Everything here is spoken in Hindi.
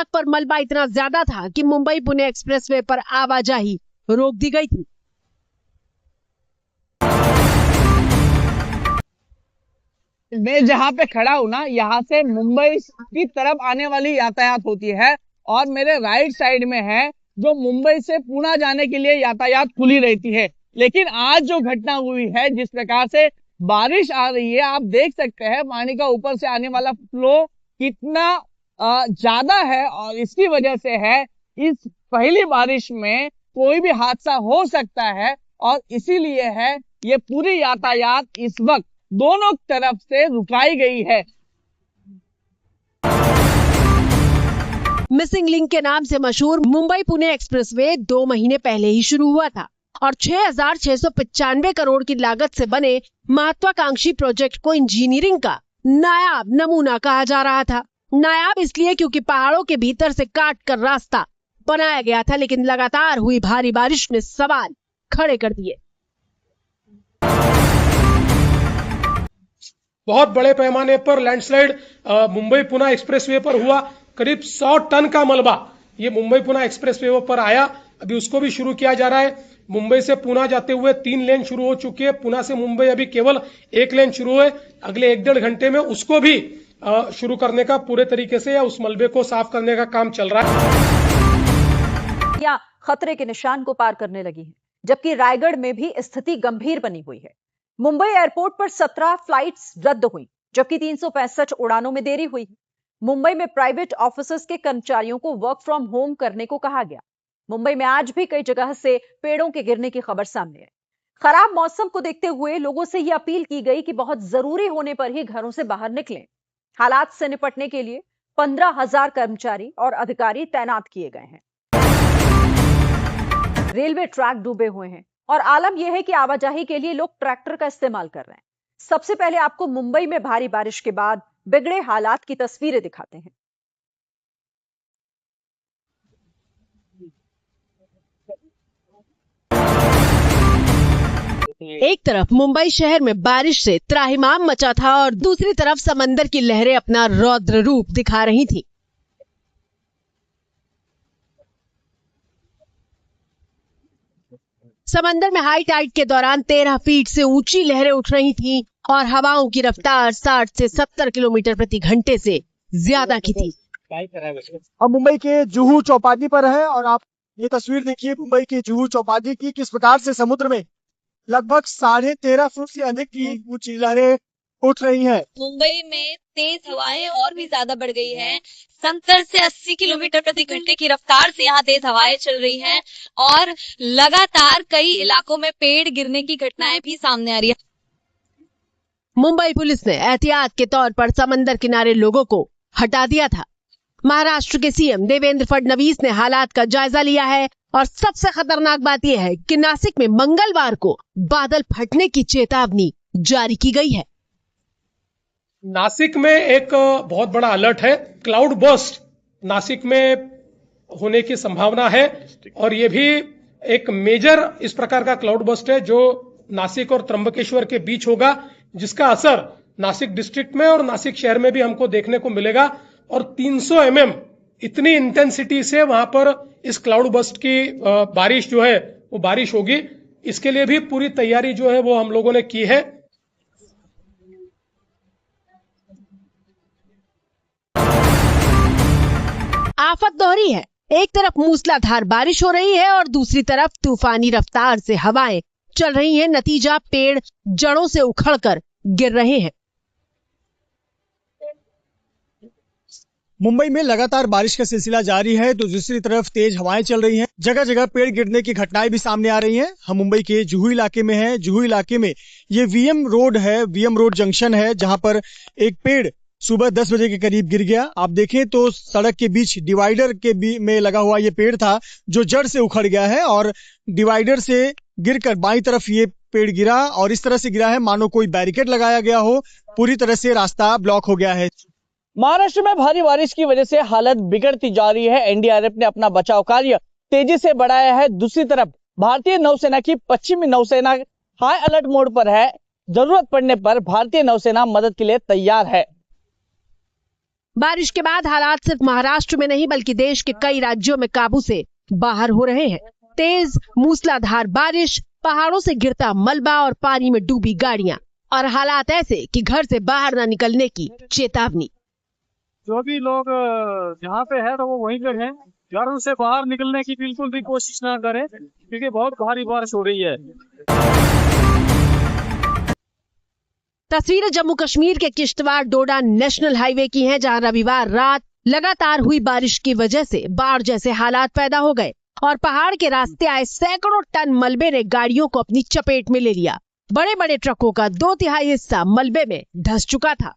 सड़क पर मलबा इतना ज्यादा था कि मुंबई पुणे एक्सप्रेसवे पर आवाजाही रोक दी गई थी। मैं जहाँ पे खड़ा हूँ ना, यहाँ से मुंबई की तरफ आने वाली यातायात होती है और मेरे राइट साइड में है जो मुंबई से पुणे जाने के लिए यातायात खुली रहती है। लेकिन आज जो घटना हुई है, जिस प्रकार से बारिश आ रही है, आप देख सकते हैं पानी का ऊपर से आने वाला फ्लो कितना ज्यादा है और इसकी वजह से है इस पहली बारिश में कोई भी हादसा हो सकता है और इसीलिए है ये पूरी यातायात इस वक्त दोनों तरफ से रुकाई गई है। मिसिंग लिंक के नाम से मशहूर मुंबई पुणे एक्सप्रेसवे 2 महीने पहले ही शुरू हुआ था और 6,695 करोड़ की लागत से बने महत्वाकांक्षी प्रोजेक्ट को इंजीनियरिंग का नायाब नमूना कहा जा रहा था। नायाब इसलिए क्योंकि पहाड़ों के भीतर से काट कर रास्ता बनाया गया था, लेकिन लगातार हुई भारी बारिश ने सवाल खड़े कर दिए। बहुत बड़े पैमाने पर लैंडस्लाइड मुंबई पुणे एक्सप्रेसवे पर हुआ। करीब 100 टन का मलबा ये मुंबई पुणे एक्सप्रेसवे पर आया। अभी उसको भी शुरू किया जा रहा है। मुंबई से पुणे जाते हुए 3 लेन शुरू हो चुकी है। पुणे से मुंबई अभी केवल 1 लेन शुरू है। अगले 1-1.5 घंटे में उसको भी शुरू करने का पूरे तरीके से या उस मलबे को साफ करने का काम चल रहा है। या खतरे के निशान को पार करने लगी है, जबकि रायगढ़ में भी स्थिति गंभीर बनी हुई है। मुंबई एयरपोर्ट पर 17 फ्लाइट्स रद्द हुई, जबकि 365 उड़ानों में देरी हुई। मुंबई में प्राइवेट ऑफिसर्स के कर्मचारियों को वर्क फ्रॉम होम करने को कहा गया। मुंबई में आज भी कई जगह से पेड़ों के गिरने की खबर सामने है। खराब मौसम को देखते हुए लोगों से यह अपील की गई कि बहुत जरूरी होने पर ही घरों से बाहर निकलें। हालात से निपटने के लिए 15,000 कर्मचारी और अधिकारी तैनात किए गए हैं। रेलवे ट्रैक डूबे हुए हैं और आलम यह है कि आवाजाही के लिए लोग ट्रैक्टर का इस्तेमाल कर रहे हैं। सबसे पहले आपको मुंबई में भारी बारिश के बाद बिगड़े हालात की तस्वीरें दिखाते हैं। एक तरफ मुंबई शहर में बारिश से त्राहिमाम मचा था और दूसरी तरफ समंदर की लहरें अपना रौद्र रूप दिखा रही थी। समंदर में हाई टाइड के दौरान 13 फीट से ऊंची लहरें उठ रही थीं और हवाओं की रफ्तार 60 से 70 किलोमीटर प्रति घंटे से ज्यादा की थी। अब मुंबई के जुहू चौपाटी पर है और आप ये तस्वीर देखिए मुंबई के जुहू चौपाटी की, किस प्रकार से समुद्र में लगभग 13.5 फुट से अधिक की ऊंची लहरें उठ रही है। मुंबई में तेज हवाएं और भी ज्यादा बढ़ गई हैं। 70 से 80 किलोमीटर प्रति घंटे की रफ्तार से यहाँ तेज हवाएं चल रही हैं और लगातार कई इलाकों में पेड़ गिरने की घटनाएं भी सामने आ रही है। मुंबई पुलिस ने एहतियात के तौर पर समंदर किनारे लोगों को हटा दिया था। महाराष्ट्र के सीएम देवेंद्र फडणवीस ने हालात का जायजा लिया है और सबसे खतरनाक बात यह है कि नासिक में मंगलवार को बादल फटने की चेतावनी जारी की गई है। नासिक में एक बहुत बड़ा अलर्ट है। क्लाउड बर्स्ट नासिक में होने की संभावना है और ये भी एक मेजर इस प्रकार का क्लाउड बर्स्ट है जो नासिक और त्र्यंबकेश्वर के बीच होगा, जिसका असर नासिक डिस्ट्रिक्ट में और नासिक शहर में भी हमको देखने को मिलेगा और 300 mm इतनी इंटेंसिटी से वहां पर इस क्लाउड बर्स्ट की बारिश जो है वो बारिश होगी। इसके लिए भी पूरी तैयारी जो है वो हम लोगों ने की है। आफत दोहरी है। एक तरफ मूसलाधार बारिश हो रही है और दूसरी तरफ तूफानी रफ्तार से हवाएं चल रही हैं। नतीजा पेड़ जड़ों से उखड़कर गिर रहे हैं। मुंबई में लगातार बारिश का सिलसिला जारी है तो दूसरी तरफ तेज हवाएं चल रही हैं। जगह जगह पेड़ गिरने की घटनाएं भी सामने आ रही हैं। हम मुंबई के जुहू इलाके में हैं। जुहू इलाके में ये वीएम रोड है, वीएम रोड जंक्शन है, जहां पर एक पेड़ सुबह 10 बजे के करीब गिर गया। आप देखें तो सड़क के बीच डिवाइडर के में लगा हुआ ये पेड़ था जो जड़ से उखड़ गया है और डिवाइडर से गिरकर बाईं तरफ ये पेड़ गिरा और इस तरह से गिरा है मानो कोई बैरिकेड लगाया गया हो। पूरी तरह से रास्ता ब्लॉक हो गया है। महाराष्ट्र में भारी बारिश की वजह से हालत बिगड़ती जा रही है। एनडीआरएफ ने अपना बचाव कार्य तेजी से बढ़ाया है। दूसरी तरफ भारतीय नौसेना की पश्चिमी नौसेना हाई अलर्ट मोड पर है। जरूरत पड़ने पर भारतीय नौसेना मदद के लिए तैयार है। बारिश के बाद हालात सिर्फ महाराष्ट्र में नहीं बल्कि देश के कई राज्यों में काबू से बाहर हो रहे हैं। तेज मूसलाधार बारिश, पहाड़ों से गिरता मलबा और पानी में डूबी गाड़ियां और हालात ऐसे कि घर से बाहर न निकलने की चेतावनी। जो भी लोग जहाँ पे है तो वो वहीं पे हैं। घर से बाहर निकलने की बिल्कुल भी कोशिश ना करें क्योंकि बहुत भारी बारिश हो रही है। तस्वीरें जम्मू कश्मीर के किश्तवाड़ डोडा नेशनल हाईवे की हैं, जहां रविवार रात लगातार हुई बारिश की वजह से बाढ़ जैसे हालात पैदा हो गए और पहाड़ के रास्ते आए सैकड़ों टन मलबे ने गाड़ियों को अपनी चपेट में ले लिया। बड़े बड़े ट्रकों का 2/3 हिस्सा मलबे में धंस चुका था।